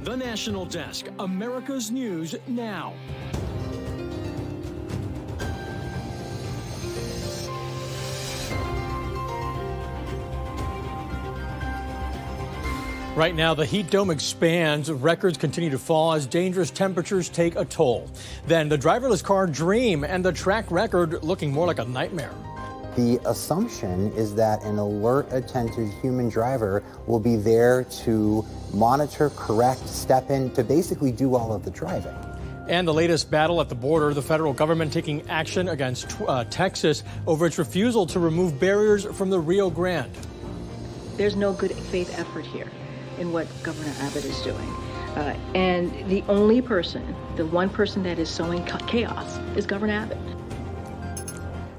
The National Desk, America's News Now. Right now, the heat dome expands. Records continue to fall as dangerous temperatures take a toll. Then the driverless car dream and the track record looking more like a nightmare. The assumption is that an alert, attentive human driver will be there to monitor, correct, step in, to basically do all of the driving. And the latest battle at the border, the federal government taking action against Texas over its refusal to remove barriers from the Rio Grande. There's no good faith effort here in what Governor Abbott is doing. And the only person, the one person that is sowing chaos is Governor Abbott.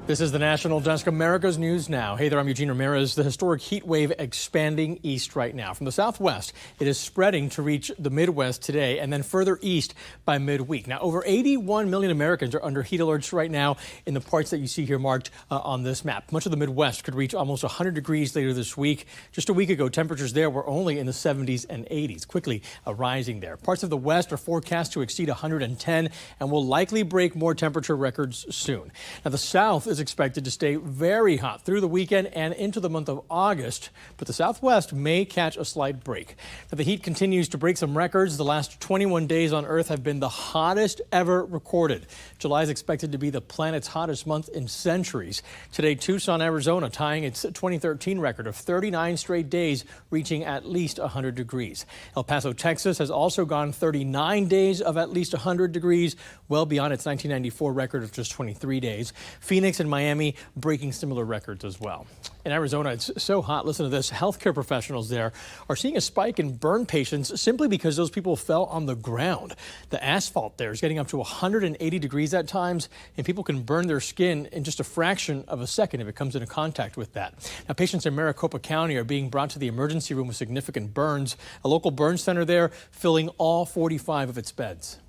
This is the National Desk, America's News Now. Hey there, I'm Eugene Ramirez. The historic heat wave expanding east right now. From the southwest, it is spreading to reach the Midwest today and then further east by midweek. Now, over 81 million Americans are under heat alerts right now in the parts that you see here marked on this map. Much of the Midwest could reach almost 100 degrees later this week. Just a week ago, temperatures there were only in the 70s and 80s, quickly rising there. Parts of the West are forecast to exceed 110 and will likely break more temperature records soon. Now, the South is expected to stay very hot through the weekend and into the month of August, but the Southwest may catch a slight break. Now, the heat continues to break some records. The last 21 days on Earth have been the hottest ever recorded. July is expected to be the planet's hottest month in centuries. Today, Tucson, Arizona, tying its 2013 record of 39 straight days, reaching at least 100 degrees. El Paso, Texas, has also gone 39 days of at least 100 degrees, well beyond its 1994 record of just 23 days. Phoenix and Miami breaking similar records as well. In Arizona, it's so hot. Listen to this. Healthcare professionals there are seeing a spike in burn patients simply because those people fell on the ground. The asphalt there is getting up to 180 degrees at times, and people can burn their skin in just a fraction of a second if it comes into contact with that. Now, patients in Maricopa County are being brought to the emergency room with significant burns. A local burn center there filling all 45 of its beds.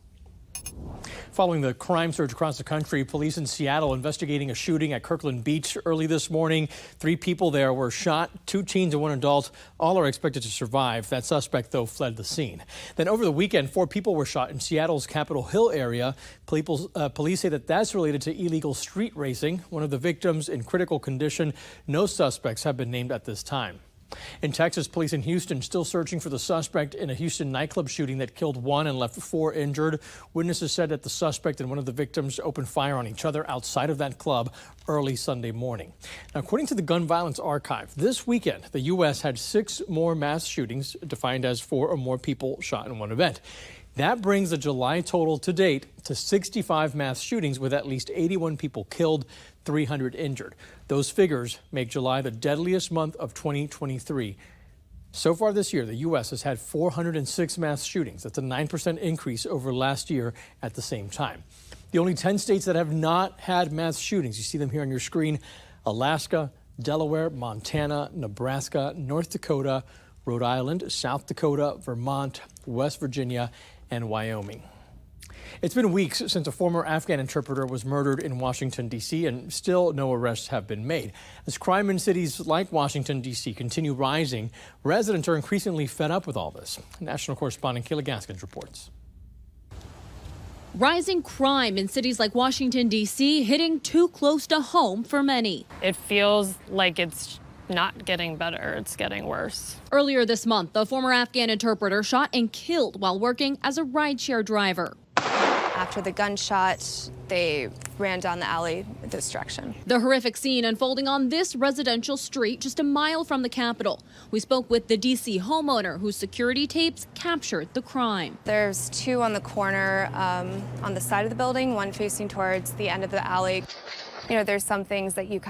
Following the crime surge across the country, police in Seattle investigating a shooting at Kirkland Beach early this morning. 3 people there were shot, 2 teens and 1 adult. All are expected to survive. That suspect, though, fled the scene. Then over the weekend, 4 people were shot in Seattle's Capitol Hill area. Police say that that's related to illegal street racing. One of the victims in critical condition. No suspects have been named at this time. In Texas, police in Houston still searching for the suspect in a Houston nightclub shooting that killed 1 and left 4 injured. Witnesses said that the suspect and one of the victims opened fire on each other outside of that club early Sunday morning. Now, according to the Gun Violence Archive, this weekend, the U.S. had 6 more mass shootings, defined as 4 or more people shot in one event. That brings the July total to date to 65 mass shootings with at least 81 people killed, 300 injured. Those figures make July the deadliest month of 2023. So far this year, the U.S. has had 406 mass shootings. That's a 9% increase over last year at the same time. The only 10 states that have not had mass shootings, you see them here on your screen: Alaska, Delaware, Montana, Nebraska, North Dakota, Rhode Island, South Dakota, Vermont, West Virginia, and Wyoming. It's been weeks since a former Afghan interpreter was murdered in Washington, D.C., and still no arrests have been made. As crime in cities like Washington, D.C. continue rising, residents are increasingly fed up with all this. National correspondent Kayla Gaskins reports. Rising crime in cities like Washington, D.C. hitting too close to home for many. It feels like it's not getting better, it's getting worse. Earlier this month, the former Afghan interpreter shot and killed while working as a rideshare driver. After the gunshot, they ran down the alley this direction. The horrific scene unfolding on this residential street just a mile from the Capitol. We spoke with the D.C. homeowner whose security tapes captured the crime. There's 2 on the corner on the side of the building, 1 facing towards the end of the alley. You know, there's some things that you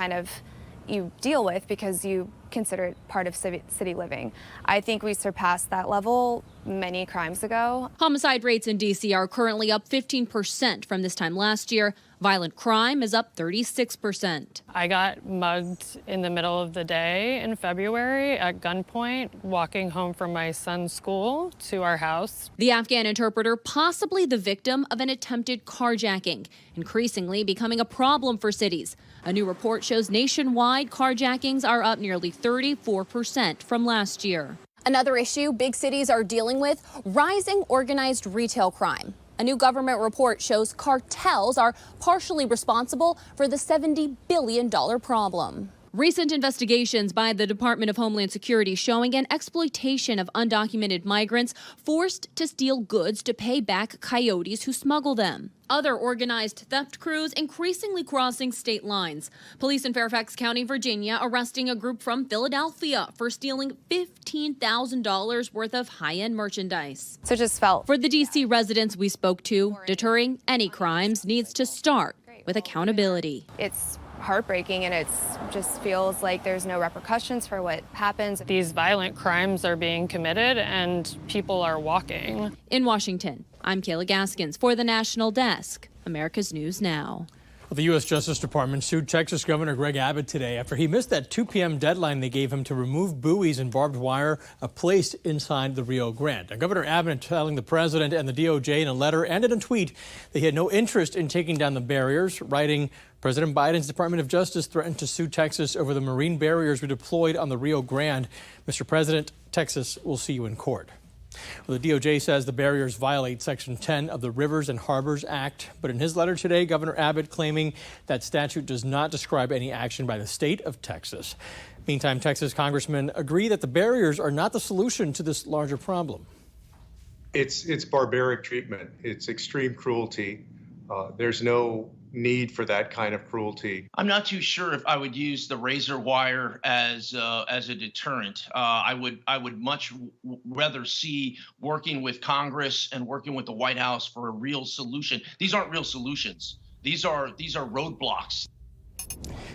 deal with because you consider it part of city living. I think we surpassed that level many crimes ago. Homicide rates in D.C. are currently up 15% from this time last year. Violent crime is up 36%. I got mugged in the middle of the day in February at gunpoint, walking home from my son's school to our house. The Afghan interpreter possibly the victim of an attempted carjacking, increasingly becoming a problem for cities. A new report shows nationwide carjackings are up nearly 34% from last year. Another issue big cities are dealing with: rising organized retail crime. A new government report shows cartels are partially responsible for the $70 billion problem. Recent investigations by the Department of Homeland Security showing an exploitation of undocumented migrants forced to steal goods to pay back coyotes who smuggle them. Other organized theft crews increasingly crossing state lines. Police in Fairfax County, Virginia, arresting a group from Philadelphia for stealing $15,000 worth of high-end merchandise. So it just felt For the D.C. residents we spoke to, deterring any crimes needs to start with accountability. it's heartbreaking, and it's just feels like there's no repercussions for what happens. These violent crimes are being committed and people are walking. In Washington, I'm Kayla Gaskins for the National Desk, America's News Now. Well, the U.S. Justice Department sued Texas Governor Greg Abbott today after he missed that 2 p.m. deadline they gave him to remove buoys and barbed wire placed inside the Rio Grande. Now, Governor Abbott telling the president and the DOJ in a letter and in a tweet that he had no interest in taking down the barriers, writing, President Biden's Department of Justice threatened to sue Texas over the marine barriers we deployed on the Rio Grande. Mr. President, Texas will see you in court. Well, the DOJ says the barriers violate Section 10 of the Rivers and Harbors Act. But in his letter today, Governor Abbott claiming that statute does not describe any action by the state of Texas. Meantime, Texas congressmen agree that the barriers are not the solution to this larger problem. It's barbaric treatment. It's extreme cruelty. There's no need for that kind of cruelty. I'm not too sure if I would use the razor wire as a deterrent. I would much rather see working with Congress and working with the White House for a real solution. These aren't real solutions. These are roadblocks.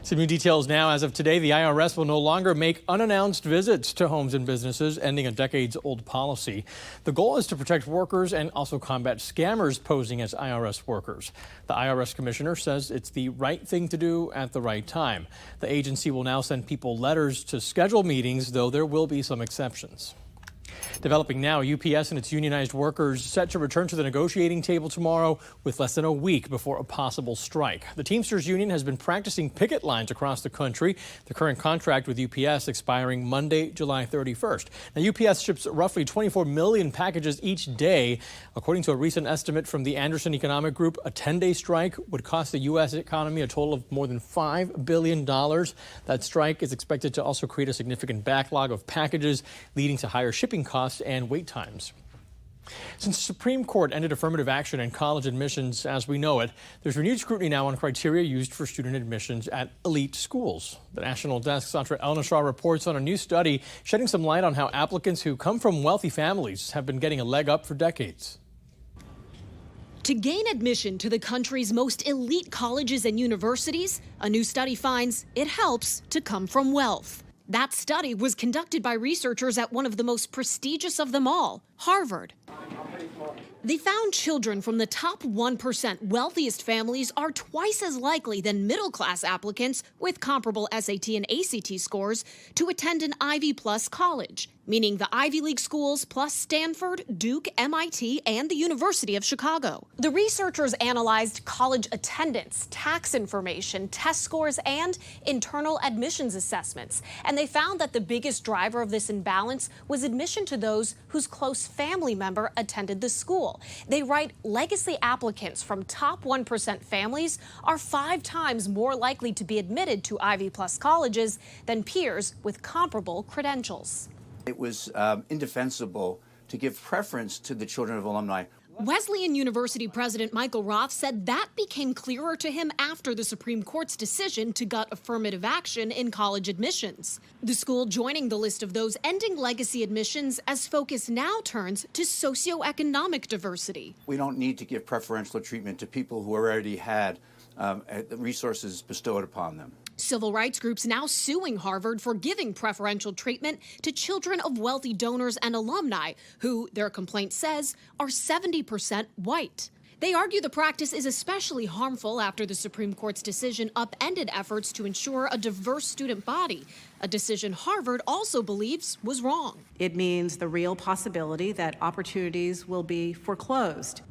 Some new details now. As of today, the IRS will no longer make unannounced visits to homes and businesses, ending a decades-old policy. The goal is to protect workers and also combat scammers posing as IRS workers. The IRS commissioner says it's the right thing to do at the right time. The agency will now send people letters to schedule meetings, though there will be some exceptions. Developing now, UPS and its unionized workers set to return to the negotiating table tomorrow with less than a week before a possible strike. The Teamsters Union has been practicing picket lines across the country. The current contract with UPS expiring Monday, July 31st. Now, UPS ships roughly 24 million packages each day. According to a recent estimate from the Anderson Economic Group, a 10-day strike would cost the U.S. economy a total of more than $5 billion. That strike is expected to also create a significant backlog of packages, leading to higher shipping costs and wait times. Since the Supreme Court ended affirmative action in college admissions as we know it, there's renewed scrutiny now on criteria used for student admissions at elite schools. The National Desk's Sandra Elnashar reports on a new study shedding some light on how applicants who come from wealthy families have been getting a leg up for decades. To gain admission to the country's most elite colleges and universities, a new study finds it helps to come from wealth. That study was conducted by researchers at one of the most prestigious of them all, Harvard. They found children from the top 1% wealthiest families are twice as likely than middle-class applicants with comparable SAT and ACT scores to attend an Ivy Plus college, meaning the Ivy League schools plus Stanford, Duke, MIT, and the University of Chicago. The researchers analyzed college attendance, tax information, test scores, and internal admissions assessments. And they found that the biggest driver of this imbalance was admission to those whose close family member attended the school. They write legacy applicants from top 1% families are 5 times more likely to be admitted to Ivy Plus colleges than peers with comparable credentials. It was indefensible to give preference to the children of alumni. Wesleyan University President Michael Roth said that became clearer to him after the Supreme Court's decision to gut affirmative action in college admissions. The school joining the list of those ending legacy admissions as focus now turns to socioeconomic diversity. We don't need to give preferential treatment to people who already had resources bestowed upon them. Civil rights groups now suing Harvard for giving preferential treatment to children of wealthy donors and alumni who, their complaint says, are 70% white. They argue the practice is especially harmful after the Supreme Court's decision upended efforts to ensure a diverse student body, a decision Harvard also believes was wrong. It means the real possibility that opportunities will be foreclosed.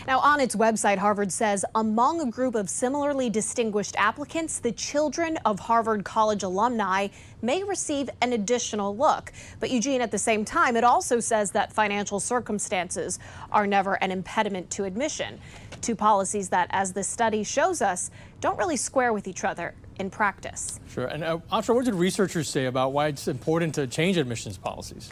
Now, on its website, Harvard says among a group of similarly distinguished applicants, the children of Harvard College alumni may receive an additional look. But Eugene, at the same time, it also says that financial circumstances are never an impediment to admission. Two policies that, as this study shows us, don't really square with each other in practice. Sure. And Asha, what did researchers say about why it's important to change admissions policies?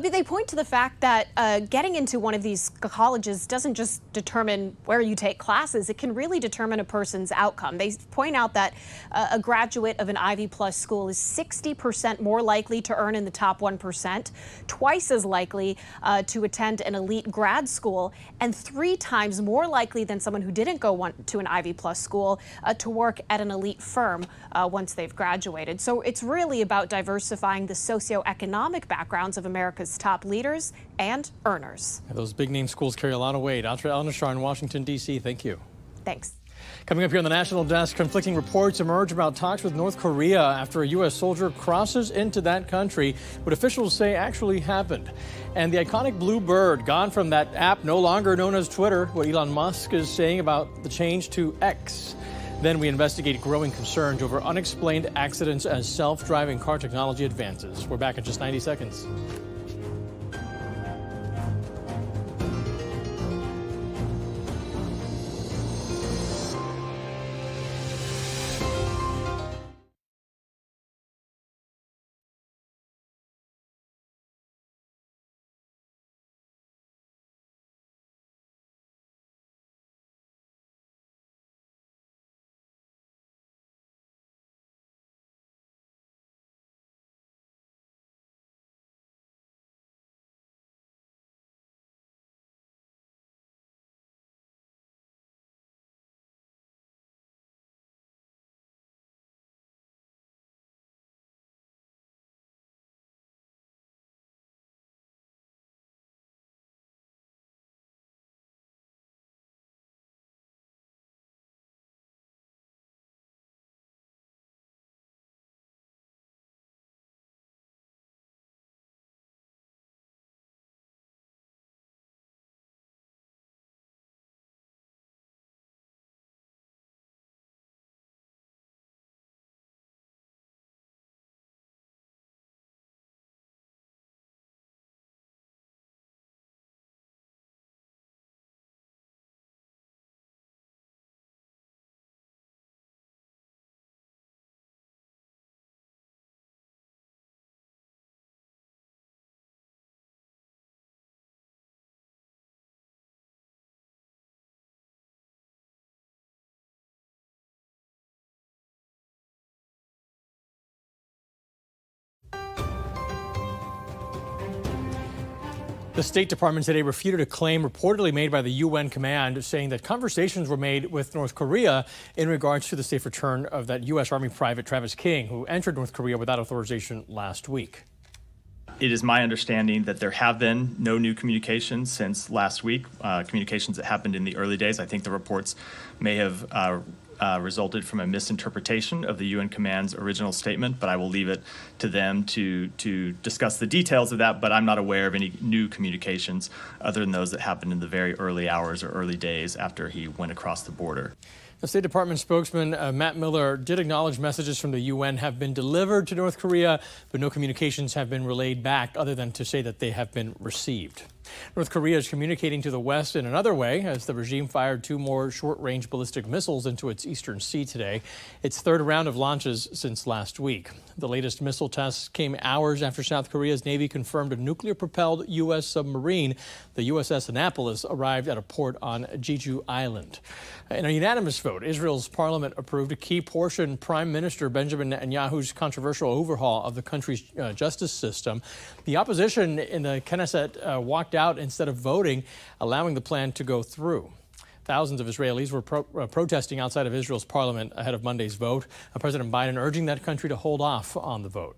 They point to the fact that getting into one of these colleges doesn't just determine where you take classes, it can really determine a person's outcome. They point out that a graduate of an Ivy Plus school is 60% more likely to earn in the top 1%, twice as likely to attend an elite grad school, and 3 times more likely than someone who didn't go to an Ivy Plus school to work at an elite firm once they've graduated. So it's really about diversifying the socioeconomic backgrounds of America's top leaders and earners. Those big name schools carry a lot of weight. Asha Al-Nashar in Washington, D.C., thank you. Thanks. Coming up here on the National Desk, conflicting reports emerge about talks with North Korea after a U.S. soldier crosses into that country, what officials say actually happened. And the iconic blue bird gone from that app no longer known as Twitter, what Elon Musk is saying about the change to X. Then we investigate growing concerns over unexplained accidents as self-driving car technology advances. We're back in just 90 seconds. The State Department today refuted a claim reportedly made by the UN command saying that conversations were made with North Korea in regards to the safe return of that U.S. Army private Travis King, who entered North Korea without authorization last week. It is my understanding that there have been no new communications since last week, communications that happened in the early days. I think the reports may have resulted from a misinterpretation of the UN command's original statement, but I will leave it to them to discuss the details of that. But I'm not aware of any new communications other than those that happened in the very early hours or early days after he went across the border. The State Department spokesman Matt Miller did acknowledge messages from the UN have been delivered to North Korea, but no communications have been relayed back other than to say that they have been received. North Korea is communicating to the West in another way as the regime fired 2 more short-range ballistic missiles into its eastern sea today. Its 3rd round of launches since last week. The latest missile tests came hours after South Korea's Navy confirmed a nuclear-propelled U.S. submarine, the USS Annapolis, arrived at a port on Jeju Island. In a unanimous vote, Israel's parliament approved a key portion Prime Minister Benjamin Netanyahu's controversial overhaul of the country's justice system. The opposition in the Knesset walked out instead of voting, allowing the plan to go through. Thousands of Israelis were protesting outside of Israel's parliament ahead of Monday's vote. President Biden urging that country to hold off on the vote.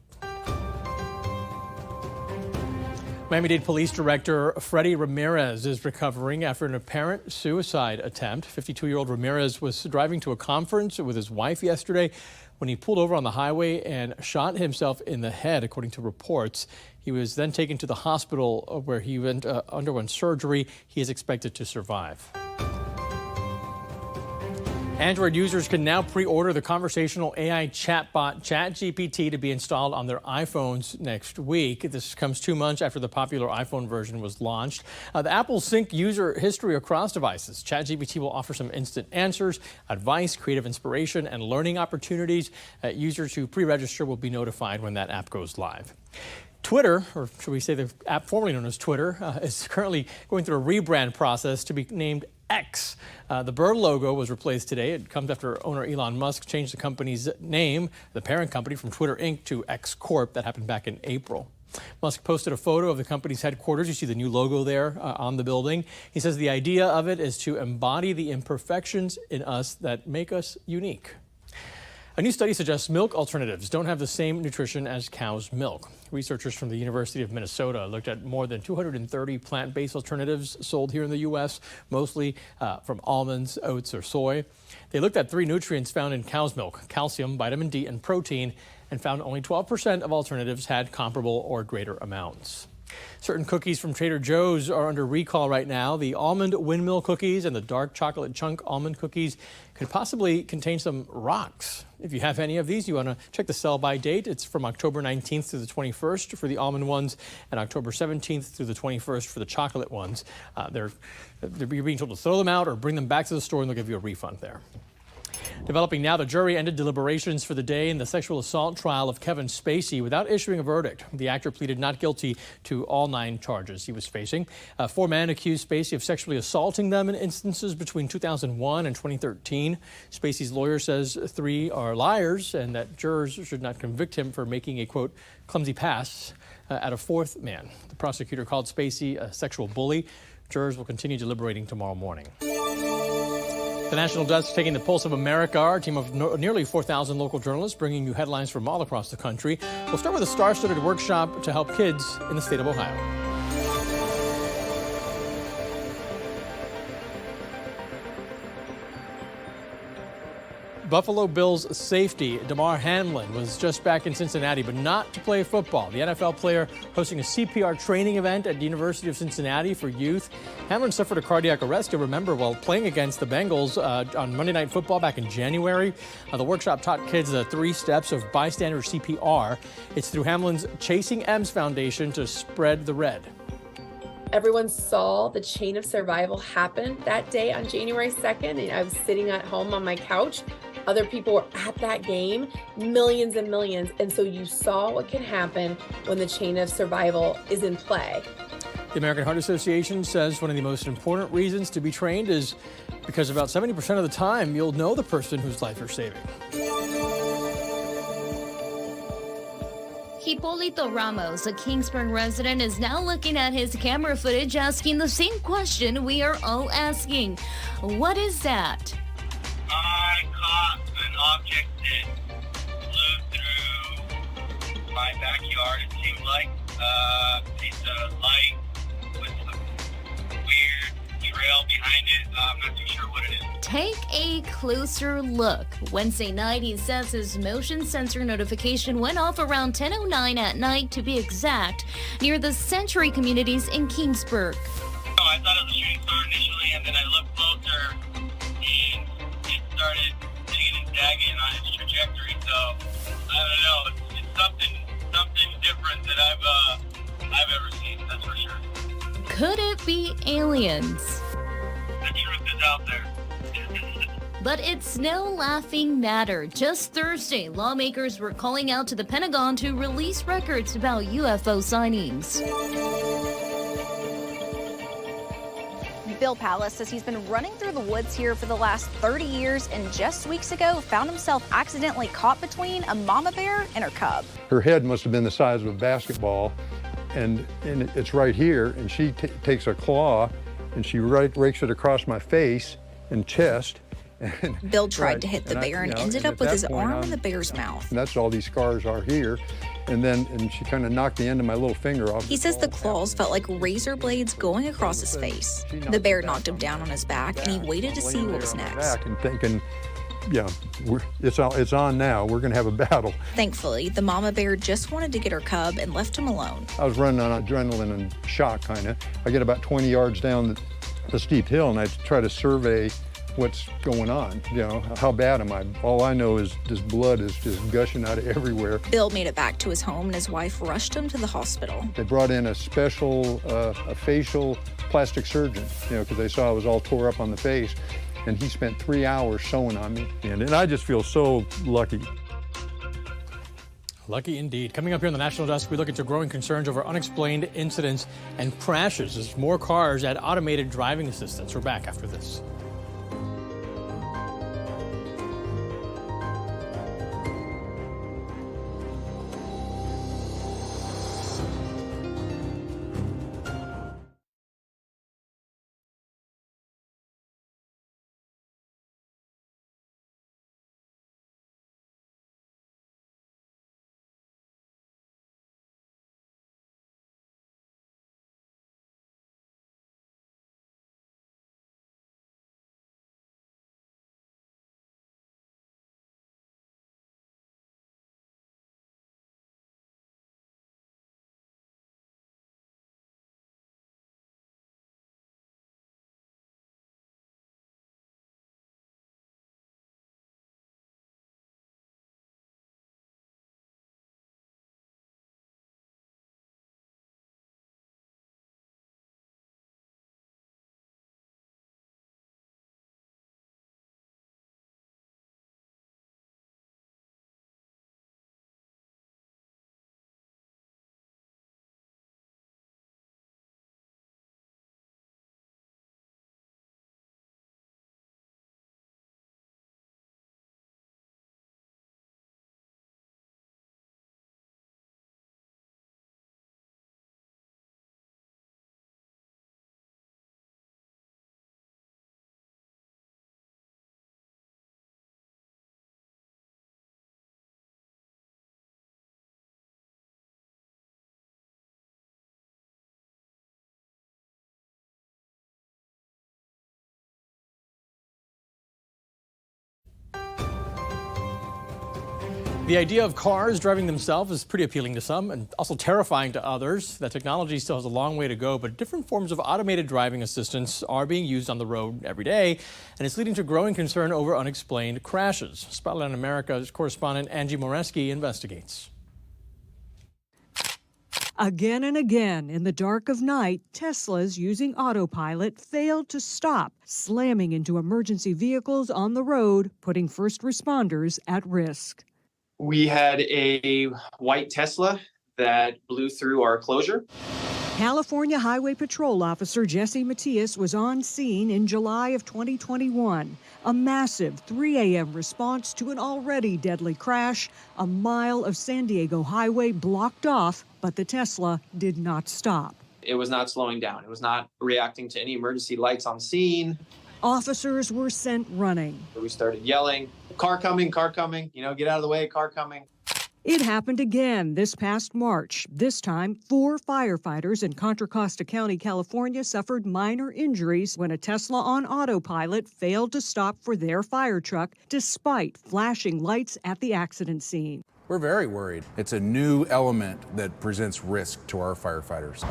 Miami-Dade Police Director Freddie Ramirez is recovering after an apparent suicide attempt. 52-year-old Ramirez was driving to a conference with his wife yesterday when he pulled over on the highway and shot himself in the head, according to reports. He was then taken to the hospital where he underwent surgery. He is expected to survive. Android users can now pre-order the conversational AI chatbot ChatGPT to be installed on their iPhones next week. This comes 2 months after the popular iPhone version was launched. The Apple sync user history across devices. ChatGPT will offer some instant answers, advice, creative inspiration, and learning opportunities. Users who pre-register will be notified when that app goes live. Twitter, or should we say the app formerly known as Twitter, is currently going through a rebrand process to be named X. The bird logo was replaced today. It comes after owner Elon Musk changed the company's name, the parent company, from Twitter Inc. to X Corp. That happened back in April. Musk posted a photo of the company's headquarters. You see the new logo there on the building. He says the idea of it is to embody the imperfections in us that make us unique. A new study suggests milk alternatives don't have the same nutrition as cow's milk. Researchers from the University of Minnesota looked at more than 230 plant-based alternatives sold here in the U.S., mostly from almonds, oats, or soy. They looked at 3 nutrients found in cow's milk: calcium, vitamin D, and protein, and found only 12% of alternatives had comparable or greater amounts. Certain cookies from Trader Joe's are under recall right now. The almond windmill cookies and the dark chocolate chunk almond cookies could possibly contain some rocks. If you have any of these, you want to check the sell-by date. It's from October 19th through the 21st for the almond ones and October 17th through the 21st for the chocolate ones. You're being told to throw them out or bring them back to the store and they'll give you a refund there. Developing now, the jury ended deliberations for the day in the sexual assault trial of Kevin Spacey without issuing a verdict. The actor pleaded not guilty to all 9 charges he was facing. 4 men accused Spacey of sexually assaulting them in instances between 2001 and 2013. Spacey's lawyer says 3 are liars and that jurors should not convict him for making a, quote, clumsy pass at a 4th man. The prosecutor called Spacey a sexual bully. Jurors will continue deliberating tomorrow morning. The National Desk taking the pulse of America, our team of nearly 4,000 local journalists bringing you headlines from all across the country. We'll start with a star-studded workshop to help kids in the state of Ohio. Buffalo Bills safety Damar Hamlin was just back in Cincinnati, but not to play football. The NFL player hosting a CPR training event at the University of Cincinnati for youth. Hamlin suffered a cardiac arrest, you'll remember, while playing against the Bengals on Monday Night Football back in January. The workshop taught kids the 3 steps of bystander CPR. It's through Hamlin's Chasing M's Foundation to spread the red. Everyone saw the chain of survival happen that day on January 2nd, and I was sitting at home on my couch. Other people were at that game, millions and millions. And so you saw what can happen when the chain of survival is in play. The American Heart Association says one of the most important reasons to be trained is because about 70% of the time you'll know the person whose life you're saving. Hipolito Ramos, a Kingsburg resident, is now looking at his camera footage asking the same question we are all asking. What is that? I caught an object that flew through my backyard. It seemed like a piece of light with a weird trail behind it. I'm not too sure what it is. Take a closer look. Wednesday night, he says his motion sensor notification went off around 10:09 at night, to be exact, near the Century Communities in Kingsburg. I thought it was a shooting star initially, and then I looked closer, and it started digging and dagging on its trajectory. So I don't know. It's something different that I've ever seen. That's for sure. Could it be aliens? The truth is out there. But it's no laughing matter. Just Thursday, lawmakers were calling out to the Pentagon to release records about UFO sightings. Bill Pallas says he's been running through the woods here for the last 30 years and just weeks ago found himself accidentally caught between a mama bear and her cub. Her head must have been the size of a basketball, and it's right here, and she takes a claw and she rakes it across my face and chest. Bill tried to hit the bear and ended up with his arm in the bear's mouth. And that's all these scars are here. And she kind of knocked the end of my little finger off. He says the claws felt like razor blades going across his face. The bear knocked him down on his back, and he waited to see what was next. And thinking, yeah, it's on now. We're going to have a battle. Thankfully, the mama bear just wanted to get her cub and left him alone. I was running on adrenaline and shock, kind of. I get about 20 yards down the steep hill, and I try to survey what's going on. You know, how bad am I? All I know is this blood is just gushing out of everywhere. Bill made it back to his home and his wife rushed him to the hospital. They brought in a special, a facial plastic surgeon, you know, because they saw I was all tore up on the face. And he spent 3 hours sewing on me. And I just feel so lucky. Lucky indeed. Coming up here on the National Desk, we look into growing concerns over unexplained incidents and crashes as more cars add automated driving assistance. We're back after this. The idea of cars driving themselves is pretty appealing to some and also terrifying to others. That technology still has a long way to go, but different forms of automated driving assistance are being used on the road every day, and it's leading to growing concern over unexplained crashes. Spotlight on America's correspondent Angie Moreski investigates. Again and again, in the dark of night, Teslas using autopilot failed to stop, slamming into emergency vehicles on the road, putting first responders at risk. We had a white Tesla that blew through our closure. California Highway Patrol Officer Jesse Matias was on scene in July of 2021. A massive 3 a.m. response to an already deadly crash. A mile of San Diego highway blocked off, but the Tesla did not stop. It was not slowing down. It was not reacting to any emergency lights on scene. Officers were sent running. We started yelling, car coming, you know, get out of the way, car coming. It happened again this past March. This time, 4 firefighters in Contra Costa County, California, suffered minor injuries when a Tesla on autopilot failed to stop for their fire truck despite flashing lights at the accident scene. We're very worried. It's a new element that presents risk to our firefighters.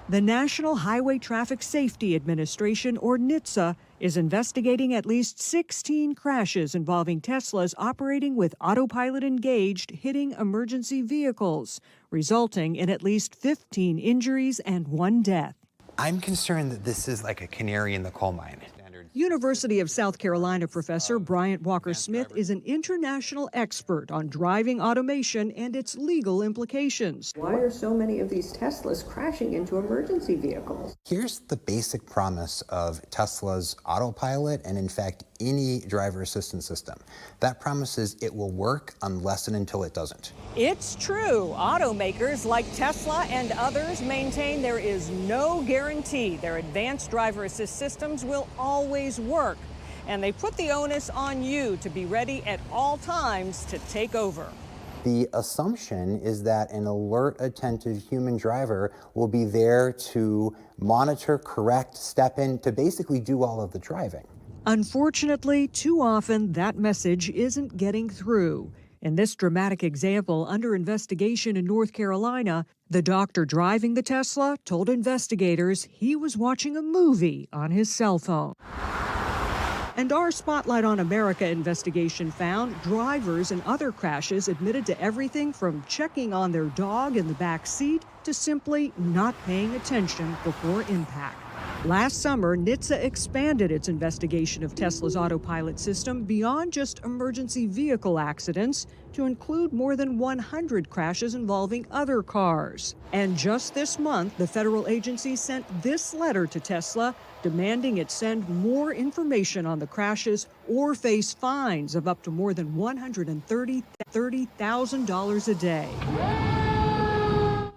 The National Highway Traffic Safety Administration, or NHTSA, is investigating at least 16 crashes involving Teslas operating with autopilot engaged, hitting emergency vehicles, resulting in at least 15 injuries and 1 death. I'm concerned that this is like a canary in the coal mine. University of South Carolina professor Bryant Walker-Smith is an international expert on driving automation and its legal implications. Why are so many of these Teslas crashing into emergency vehicles? Here's the basic promise of Tesla's autopilot and, in fact, any driver assistance system. That promise is it will work unless and until it doesn't. It's true. Automakers like Tesla and others maintain there is no guarantee their advanced driver assist systems will always work. And they put the onus on you to be ready at all times to take over. The assumption is that an alert, attentive human driver will be there to monitor, correct, step in, to basically do all of the driving. Unfortunately, too often that message isn't getting through. In this dramatic example under investigation in North Carolina, the doctor driving the Tesla told investigators he was watching a movie on his cell phone. And our Spotlight on America investigation found drivers in other crashes admitted to everything from checking on their dog in the back seat to simply not paying attention before impact. Last summer, NHTSA expanded its investigation of Tesla's autopilot system beyond just emergency vehicle accidents to include more than 100 crashes involving other cars. And just this month, the federal agency sent this letter to Tesla demanding it send more information on the crashes or face fines of up to more than $130,000 a day.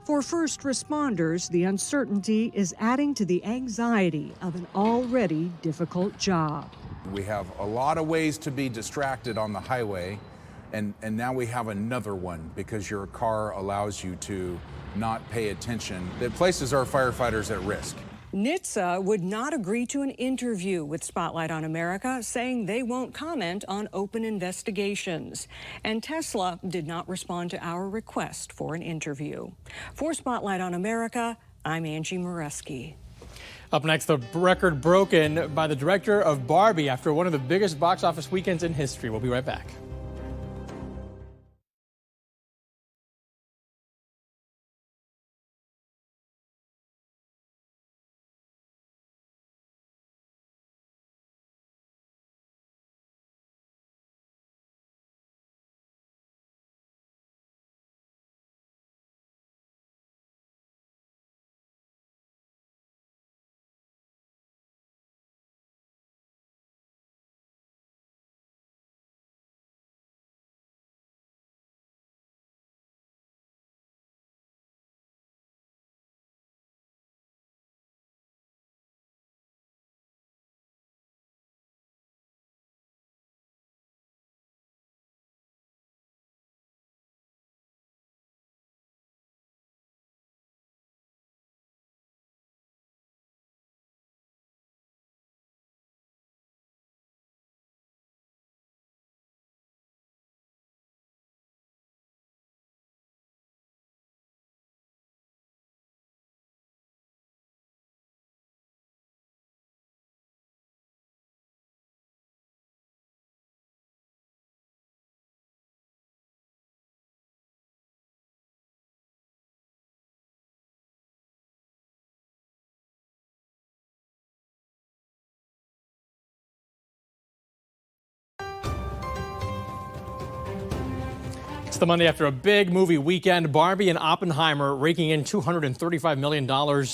For first responders, the uncertainty is adding to the anxiety of an already difficult job. We have a lot of ways to be distracted on the highway, and now we have another one because your car allows you to not pay attention. It places our firefighters at risk. NHTSA would not agree to an interview with Spotlight on America, saying they won't comment on open investigations. And Tesla did not respond to our request for an interview. For Spotlight on America, I'm Angie Moreski. Up next, the record broken by the director of Barbie after one of the biggest box office weekends in history. We'll be right back. It's the Monday after a big movie weekend. Barbie and Oppenheimer raking in $235 million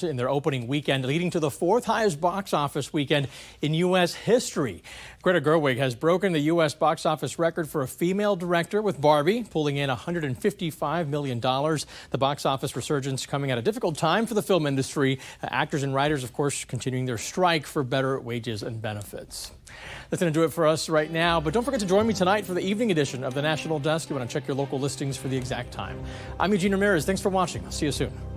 in their opening weekend, leading to the fourth highest box office weekend in U.S. history. Greta Gerwig has broken the U.S. box office record for a female director with Barbie, pulling in $155 million. The box office resurgence coming at a difficult time for the film industry. Actors and writers, of course, continuing their strike for better wages and benefits. That's going to do it for us right now, but don't forget to join me tonight for the evening edition of the National Desk. You want to check your local listings for the exact time. I'm Eugene Ramirez. Thanks for watching. I'll see you soon.